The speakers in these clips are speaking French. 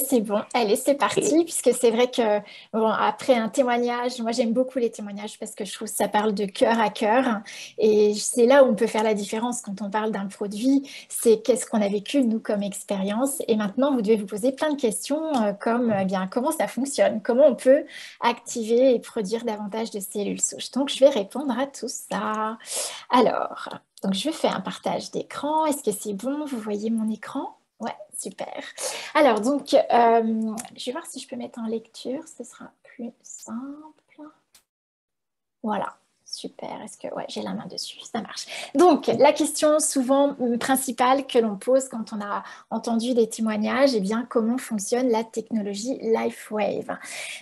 C'est bon, allez, c'est Ok. parti, puisque c'est vrai que, bon, après un témoignage, moi j'aime beaucoup les témoignages parce que je trouve que ça parle de cœur à cœur, et c'est là où on peut faire la différence quand on parle d'un produit, c'est qu'est-ce qu'on a vécu, nous, comme expérience, et maintenant vous devez vous poser plein de questions, comme, eh bien, comment ça fonctionne, comment on peut activer et produire davantage de cellules souches. Donc, je vais répondre à tout ça. Alors, donc je fais un partage d'écran, est-ce que c'est bon? Vous voyez mon écran? Ouais, super. Alors, donc, je vais voir si je peux mettre en lecture, ce sera plus simple. Voilà, super. Est-ce que... Ouais, j'ai la main dessus, ça marche. Donc, la question souvent principale que l'on pose quand on a entendu des témoignages, eh bien, comment fonctionne la technologie LifeWave?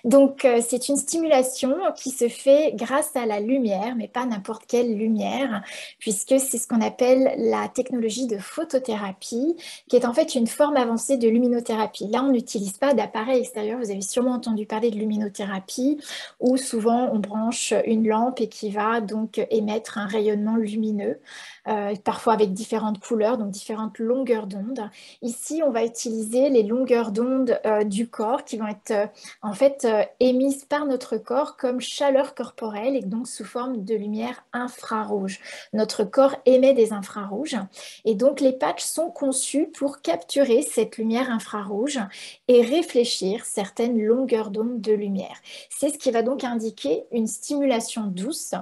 Donc, c'est une stimulation qui se fait grâce à la lumière, mais pas n'importe quelle lumière, puisque c'est ce qu'on appelle la technologie de photothérapie, qui est en fait une forme avancée de luminothérapie. Là, on n'utilise pas d'appareil extérieur. Vous avez sûrement entendu parler de luminothérapie où souvent on branche une lampe et qui va donc émettre un rayonnement lumineux, parfois avec différentes couleurs, donc différentes longueurs d'onde. Ici, on va utiliser les longueurs d'onde du corps qui vont être en fait émises par notre corps comme chaleur corporelle et donc sous forme de lumière infrarouge. Notre corps émet des infrarouges et donc les patchs sont conçus pour capturer cette lumière infrarouge et réfléchir certaines longueurs d'onde de lumière. C'est ce qui va donc indiquer une stimulation douce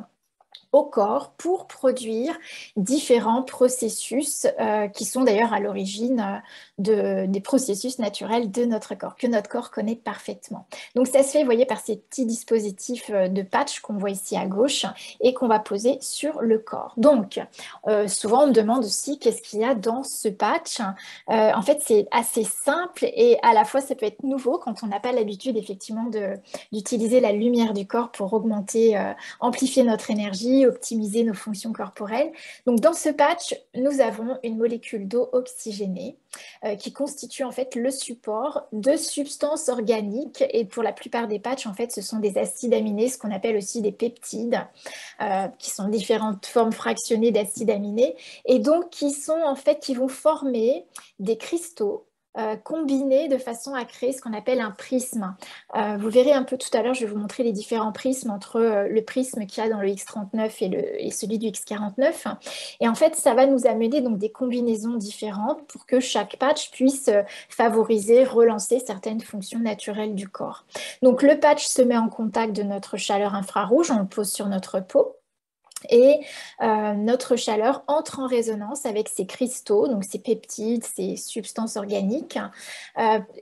au corps pour produire différents processus qui sont d'ailleurs à l'origine des processus naturels de notre corps, que notre corps connaît parfaitement. Donc ça se fait, vous voyez, par ces petits dispositifs de patch qu'on voit ici à gauche et qu'on va poser sur le corps. Donc, souvent on me demande aussi qu'est-ce qu'il y a dans ce patch. En fait, c'est assez simple et à la fois ça peut être nouveau quand on n'a pas l'habitude effectivement d'utiliser la lumière du corps pour augmenter amplifier notre énergie, optimiser nos fonctions corporelles. Donc dans ce patch, nous avons une molécule d'eau oxygénée qui constitue en fait le support de substances organiques et pour la plupart des patchs en fait ce sont des acides aminés, ce qu'on appelle aussi des peptides, qui sont différentes formes fractionnées d'acides aminés et donc qui sont en fait qui vont former des cristaux combinés de façon à créer ce qu'on appelle un prisme. Vous verrez un peu tout à l'heure, je vais vous montrer les différents prismes entre le prisme qu'il y a dans le X39 et celui du X49. Et en fait, ça va nous amener donc des combinaisons différentes pour que chaque patch puisse favoriser, relancer certaines fonctions naturelles du corps. Donc le patch se met en contact de notre chaleur infrarouge, on le pose sur notre peau. Et notre chaleur entre en résonance avec ces cristaux, donc ces peptides, ces substances organiques,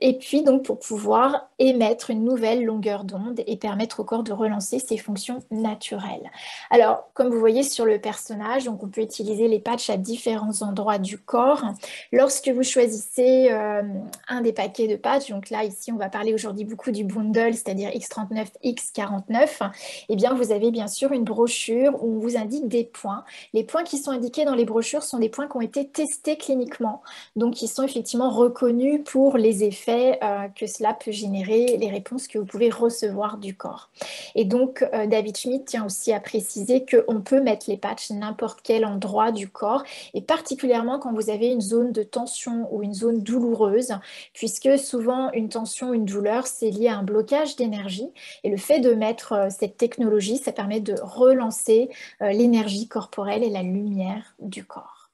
et puis donc pour pouvoir émettre une nouvelle longueur d'onde et permettre au corps de relancer ses fonctions naturelles. Alors, comme vous voyez sur le personnage, donc on peut utiliser les patchs à différents endroits du corps. Lorsque vous choisissez un des paquets de patchs, donc là ici on va parler aujourd'hui beaucoup du bundle, c'est-à-dire X39, X49, eh bien vous avez bien sûr une brochure où on vous indique des points. Les points qui sont indiqués dans les brochures sont des points qui ont été testés cliniquement, donc qui sont effectivement reconnus pour les effets que cela peut générer, les réponses que vous pouvez recevoir du corps. Et donc David Schmidt tient aussi à préciser qu'on peut mettre les patchs n'importe quel endroit du corps, et particulièrement quand vous avez une zone de tension ou une zone douloureuse, puisque souvent une tension, une douleur, c'est lié à un blocage d'énergie, et le fait de mettre cette technologie, ça permet de relancer l'énergie corporelle et la lumière du corps.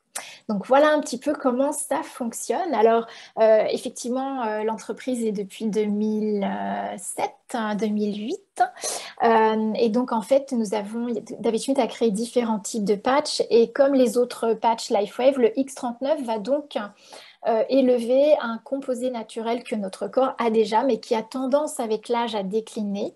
Donc voilà un petit peu comment ça fonctionne. Alors effectivement, l'entreprise est depuis 2007, 2008. Et donc en fait, David Schmidt a créé différents types de patchs et comme les autres patchs LifeWave, le X39 va donc élever un composé naturel que notre corps a déjà, mais qui a tendance avec l'âge à décliner.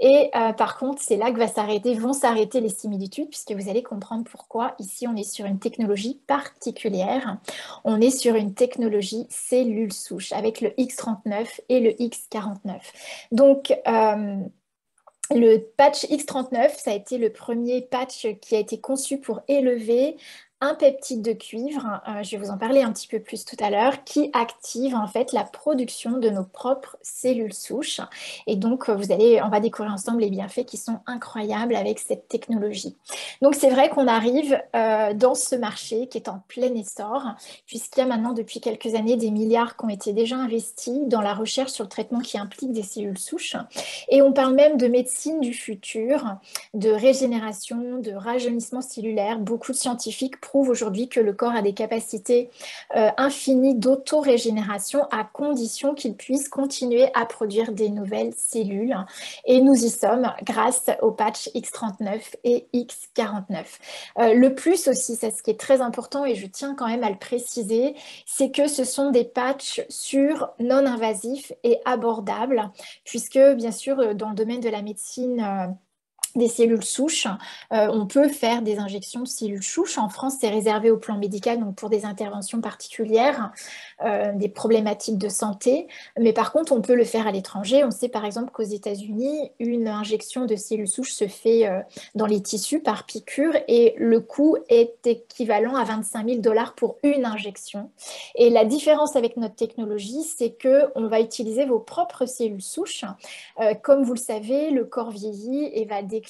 Et par contre, c'est là que vont s'arrêter les similitudes, puisque vous allez comprendre pourquoi. Ici, on est sur une technologie particulière. On est sur une technologie cellule souche avec le X39 et le X49. Donc, le patch X39, ça a été le premier patch qui a été conçu pour élever un peptide de cuivre, je vais vous en parler un petit peu plus tout à l'heure, qui active en fait la production de nos propres cellules souches. Et donc, on va découvrir ensemble les bienfaits qui sont incroyables avec cette technologie. Donc, c'est vrai qu'on arrive dans ce marché qui est en plein essor, puisqu'il y a maintenant depuis quelques années des milliards qui ont été déjà investis dans la recherche sur le traitement qui implique des cellules souches. Et on parle même de médecine du futur, de régénération, de rajeunissement cellulaire. Beaucoup de scientifiques prouvent aujourd'hui que le corps a des capacités infinies d'autorégénération à condition qu'il puisse continuer à produire des nouvelles cellules. Et nous y sommes grâce aux patchs X39 et X49. Le plus aussi, c'est ce qui est très important et je tiens quand même à le préciser, c'est que ce sont des patchs sûrs, non invasifs et abordables, puisque bien sûr, dans le domaine de la médecine, des cellules souches. On peut faire des injections de cellules souches. En France, c'est réservé au plan médical, donc pour des interventions particulières, des problématiques de santé. Mais par contre, on peut le faire à l'étranger. On sait par exemple qu'aux États-Unis, une injection de cellules souches se fait dans les tissus par piqûre et le coût est équivalent à 25 000 dollars pour une injection. Et la différence avec notre technologie, c'est qu'on va utiliser vos propres cellules souches. Comme vous le savez, le corps vieillit et va décliner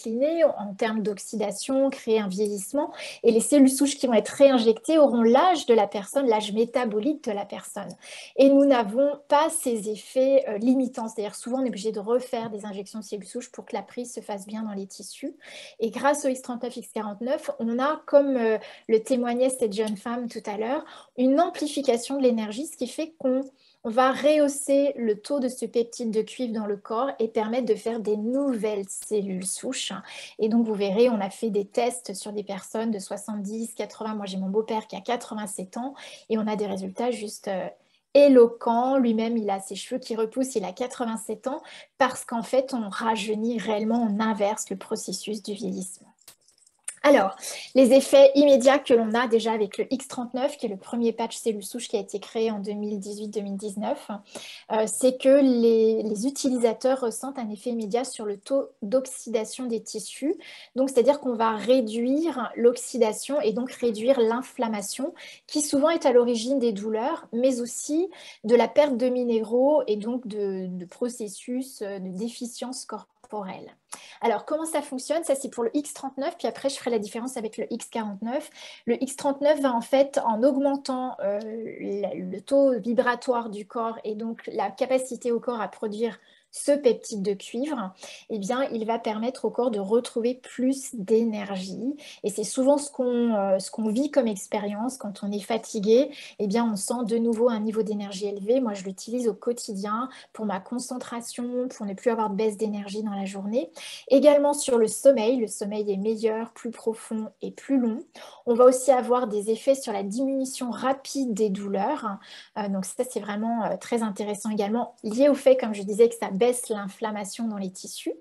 en termes d'oxydation, créer un vieillissement. Et les cellules souches qui vont être réinjectées auront l'âge de la personne, l'âge métabolique de la personne. Et nous n'avons pas ces effets limitants. C'est-à-dire souvent on est obligé de refaire des injections de cellules souches pour que la prise se fasse bien dans les tissus. Et grâce au X39, X49, on a, comme le témoignait cette jeune femme tout à l'heure, une amplification de l'énergie, ce qui fait qu'on va rehausser le taux de ce peptide de cuivre dans le corps et permettre de faire des nouvelles cellules souches. Et donc, vous verrez, on a fait des tests sur des personnes de 70, 80. Moi, j'ai mon beau-père qui a 87 ans et on a des résultats juste éloquents. Lui-même, il a ses cheveux qui repoussent, il a 87 ans parce qu'en fait, on rajeunit réellement, on inverse le processus du vieillissement. Alors, les effets immédiats que l'on a déjà avec le X39, qui est le premier patch cellule souche qui a été créé en 2018-2019, c'est que les utilisateurs ressentent un effet immédiat sur le taux d'oxydation des tissus. Donc, c'est-à-dire qu'on va réduire l'oxydation et donc réduire l'inflammation, qui souvent est à l'origine des douleurs, mais aussi de la perte de minéraux et donc de processus de déficience corporelle. Alors, comment ça fonctionne? Ça, c'est pour le X39, puis après, je ferai la différence avec le X49. Le X39 va en fait, en augmentant le taux vibratoire du corps et donc la capacité au corps à produire ce peptide de cuivre, eh bien, il va permettre au corps de retrouver plus d'énergie. Et c'est souvent ce qu'on vit comme expérience quand on est fatigué. Eh bien, on sent de nouveau un niveau d'énergie élevé. Moi, je l'utilise au quotidien pour ma concentration, pour ne plus avoir de baisse d'énergie dans la journée. Également sur le sommeil est meilleur, plus profond et plus long. On va aussi avoir des effets sur la diminution rapide des douleurs. Donc ça, c'est vraiment très intéressant également, lié au fait, comme je disais, que ça baisse l'inflammation dans les tissus.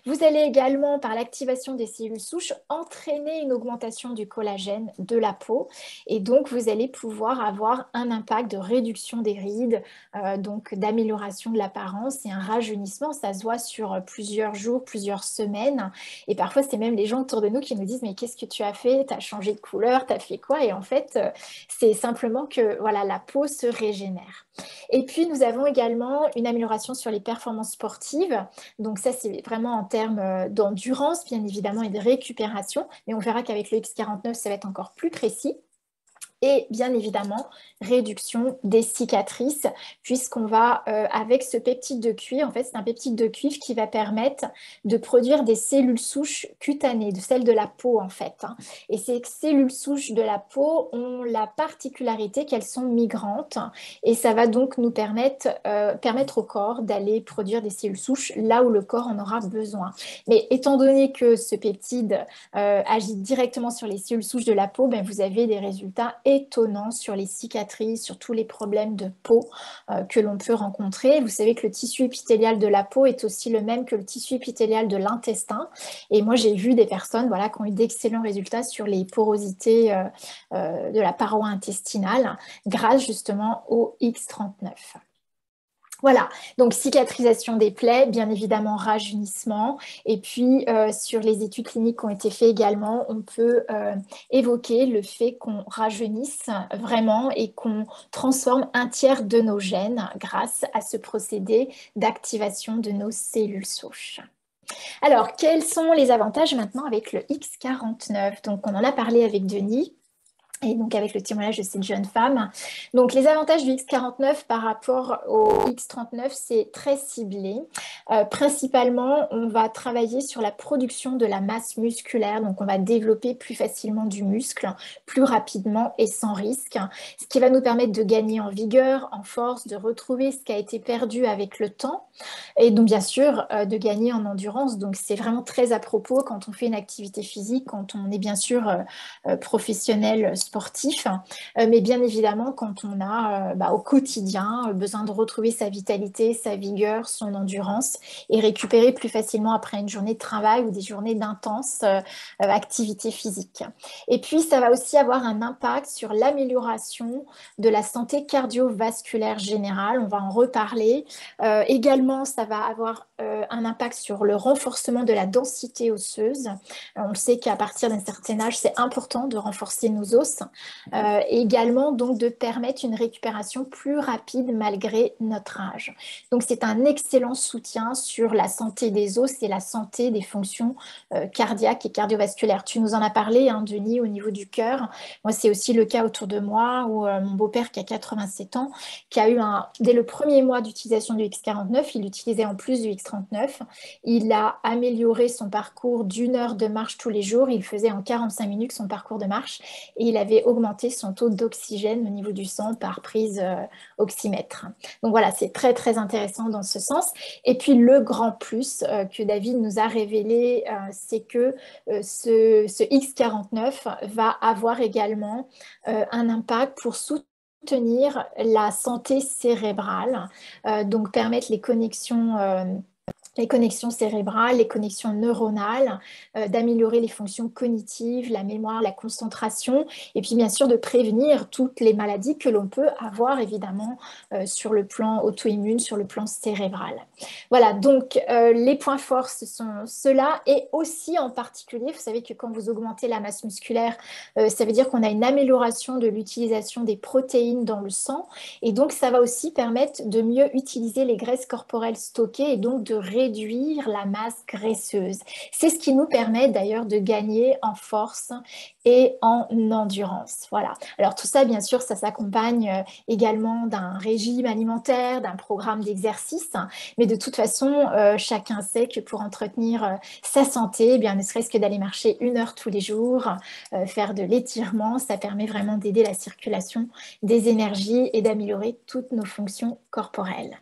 Vous allez également, par l'activation des cellules souches, entraîner une augmentation du collagène de la peau. Et donc, vous allez pouvoir avoir un impact de réduction des rides, donc d'amélioration de l'apparence et un rajeunissement. Ça se voit sur plusieurs jours, plusieurs semaines. Et parfois, c'est même les gens autour de nous qui nous disent, mais qu'est-ce que tu as fait? Tu as changé de couleur, tu as fait quoi? Et en fait, c'est simplement que voilà, la peau se régénère. Et puis, nous avons également une amélioration sur les performances sportives. Donc ça, c'est vraiment en termes d'endurance, bien évidemment, et de récupération. Mais on verra qu'avec le X49, ça va être encore plus précis. Et bien évidemment, réduction des cicatrices, puisqu'on va, avec ce peptide de cuivre, en fait, c'est un peptide de cuivre qui va permettre de produire des cellules souches cutanées, de celles de la peau, en fait. Et ces cellules souches de la peau ont la particularité qu'elles sont migrantes, et ça va donc nous permettre au corps d'aller produire des cellules souches là où le corps en aura besoin. Mais étant donné que ce peptide agit directement sur les cellules souches de la peau, ben, vous avez des résultats étonnants sur les cicatrices, sur tous les problèmes de peau que l'on peut rencontrer. Vous savez que le tissu épithélial de la peau est aussi le même que le tissu épithélial de l'intestin. Et moi, j'ai vu des personnes voilà, qui ont eu d'excellents résultats sur les porosités de la paroi intestinale grâce justement au X39. Voilà, donc cicatrisation des plaies, bien évidemment rajeunissement. Et puis sur les études cliniques qui ont été faites également, on peut évoquer le fait qu'on rajeunisse vraiment et qu'on transforme un tiers de nos gènes grâce à ce procédé d'activation de nos cellules souches. Alors, quels sont les avantages maintenant avec le X49? Donc, on en a parlé avec Denis. Et donc avec le témoignage de cette jeune femme. Donc les avantages du X49 par rapport au X39, c'est très ciblé. Principalement, on va travailler sur la production de la masse musculaire. Donc on va développer plus facilement du muscle, plus rapidement et sans risque. Ce qui va nous permettre de gagner en vigueur, en force, de retrouver ce qui a été perdu avec le temps. Et donc bien sûr, de gagner en endurance. Donc c'est vraiment très à propos quand on fait une activité physique, quand on est bien sûr professionnel sportif, mais bien évidemment quand on a au quotidien besoin de retrouver sa vitalité, sa vigueur, son endurance et récupérer plus facilement après une journée de travail ou des journées d'intense activité physique. Et puis ça va aussi avoir un impact sur l'amélioration de la santé cardiovasculaire générale, on va en reparler. Également, ça va avoir un impact sur le renforcement de la densité osseuse. On sait qu'à partir d'un certain âge, c'est important de renforcer nos os et également donc de permettre une récupération plus rapide malgré notre âge. Donc c'est un excellent soutien sur la santé des os et la santé des fonctions cardiaques et cardiovasculaires. Tu nous en as parlé, hein, Denis, au niveau du cœur. Moi, c'est aussi le cas autour de moi où mon beau-père qui a 87 ans, qui a eu dès le premier mois d'utilisation du X49, il utilisait en plus du X39. Il a amélioré son parcours d'1 heure de marche tous les jours. Il faisait en 45 minutes son parcours de marche et il avait augmenté son taux d'oxygène au niveau du sang par prise oxymètre. Donc voilà, c'est très très intéressant dans ce sens. Et puis le grand plus que David nous a révélé, c'est que ce X49 va avoir également un impact pour soutenir la santé cérébrale, donc permettre les connexions cérébrales, les connexions neuronales, d'améliorer les fonctions cognitives, la mémoire, la concentration, et puis bien sûr de prévenir toutes les maladies que l'on peut avoir évidemment sur le plan auto-immune, sur le plan cérébral. Voilà, donc les points forts, ce sont ceux-là, et aussi en particulier, vous savez que quand vous augmentez la masse musculaire, ça veut dire qu'on a une amélioration de l'utilisation des protéines dans le sang, et donc ça va aussi permettre de mieux utiliser les graisses corporelles stockées et donc de réduire la masse graisseuse. C'est ce qui nous permet d'ailleurs de gagner en force et en endurance. Voilà. Alors tout ça, bien sûr, ça s'accompagne également d'un régime alimentaire, d'un programme d'exercice, mais de toute façon, chacun sait que pour entretenir sa santé, eh bien, ne serait-ce que d'aller marcher 1 heure tous les jours, faire de l'étirement, ça permet vraiment d'aider la circulation des énergies et d'améliorer toutes nos fonctions corporelles.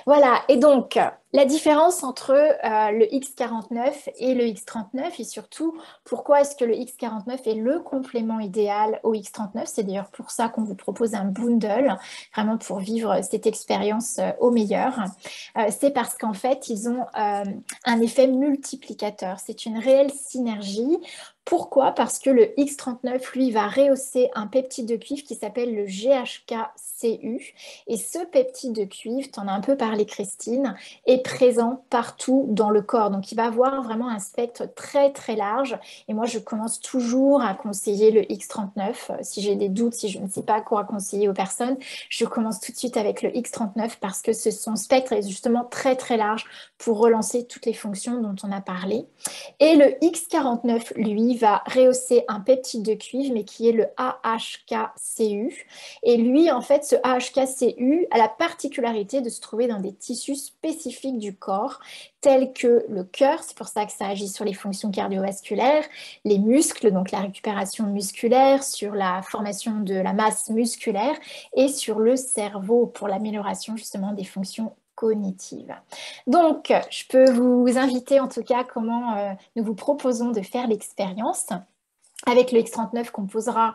Voilà, et donc la différence entre le X49 et le X39 et surtout pourquoi est-ce que le X49 est le complément idéal au X39, c'est d'ailleurs pour ça qu'on vous propose un bundle, vraiment pour vivre cette expérience au meilleur, c'est parce qu'en fait ils ont un effet multiplicateur, c'est une réelle synergie. Pourquoi? Parce que le X39, lui, va rehausser un peptide de cuivre qui s'appelle le GHK-Cu. Et ce peptide de cuivre, tu en as un peu parlé, Christine, est présent partout dans le corps. Donc, il va avoir vraiment un spectre très, très large. Et moi, je commence toujours à conseiller le X39. Si j'ai des doutes, si je ne sais pas quoi conseiller aux personnes, je commence tout de suite avec le X39 parce que son spectre est justement très, très large pour relancer toutes les fonctions dont on a parlé. Et le X49, lui, va rehausser un peptide de cuivre, mais qui est le AHKCU. Et lui, en fait, ce AHKCU a la particularité de se trouver dans des tissus spécifiques du corps, tels que le cœur, c'est pour ça que ça agit sur les fonctions cardiovasculaires, les muscles, donc la récupération musculaire, sur la formation de la masse musculaire, et sur le cerveau pour l'amélioration justement des fonctions cognitives. Donc, je peux vous inviter en tout cas comment nous vous proposons de faire l'expérience avec le X39 qu'on posera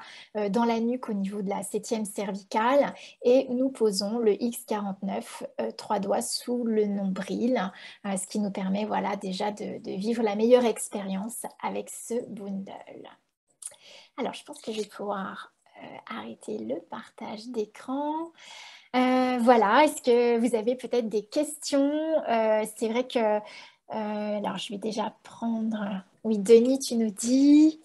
dans la nuque au niveau de la 7e cervicale et nous posons le X49 3 doigts sous le nombril, ce qui nous permet voilà, déjà de vivre la meilleure expérience avec ce bundle. Alors, je pense que je vais pouvoir arrêter le partage d'écran. Voilà, est-ce que vous avez peut-être des questions? C'est vrai que, alors je vais déjà prendre, oui, Denis, tu nous dis,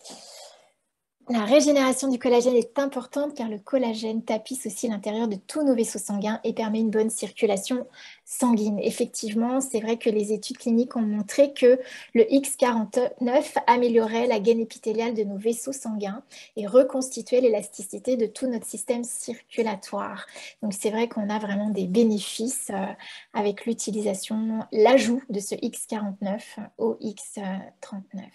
la régénération du collagène est importante car le collagène tapisse aussi l'intérieur de tous nos vaisseaux sanguins et permet une bonne circulation sanguine. Effectivement, c'est vrai que les études cliniques ont montré que le X49 améliorait la gaine épithéliale de nos vaisseaux sanguins et reconstituait l'élasticité de tout notre système circulatoire. Donc c'est vrai qu'on a vraiment des bénéfices avec l'utilisation, l'ajout de ce X49 au X39.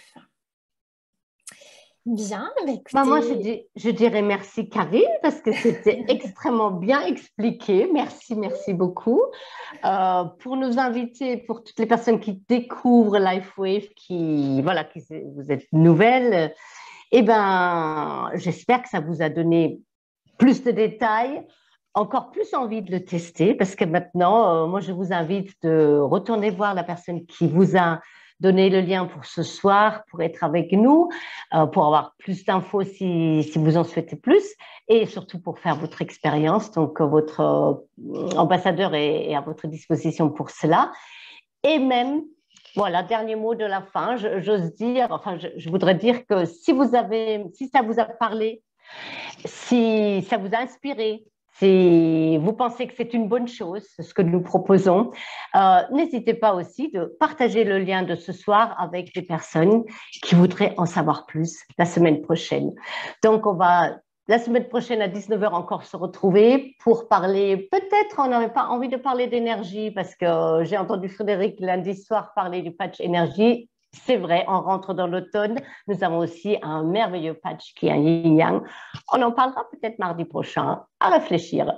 Bien, bah Bah, moi, écoutez, je dirais merci Karine parce que c'était extrêmement bien expliqué. Merci, merci beaucoup. Pour nos invités, pour toutes les personnes qui découvrent LifeWave, voilà, vous êtes nouvelles, eh ben, j'espère que ça vous a donné plus de détails, encore plus envie de le tester parce que maintenant, moi, je vous invite de retourner voir la personne qui vous a donné le lien pour ce soir, pour être avec nous, pour avoir plus d'infos si vous en souhaitez plus et surtout pour faire votre expérience. Donc, votre ambassadeur est à votre disposition pour cela. Et même, voilà, dernier mot de la fin, j'ose dire, enfin, je voudrais dire que si ça vous a parlé, si ça vous a inspiré, si vous pensez que c'est une bonne chose, ce que nous proposons, n'hésitez pas aussi de partager le lien de ce soir avec des personnes qui voudraient en savoir plus la semaine prochaine. Donc, on va la semaine prochaine à 19h encore se retrouver pour parler, peut-être on n'aurait pas envie de parler d'énergie parce que j'ai entendu Frédéric lundi soir parler du patch énergie. C'est vrai, on rentre dans l'automne. Nous avons aussi un merveilleux patch qui est un yin-yang. On en parlera peut-être mardi prochain, à réfléchir.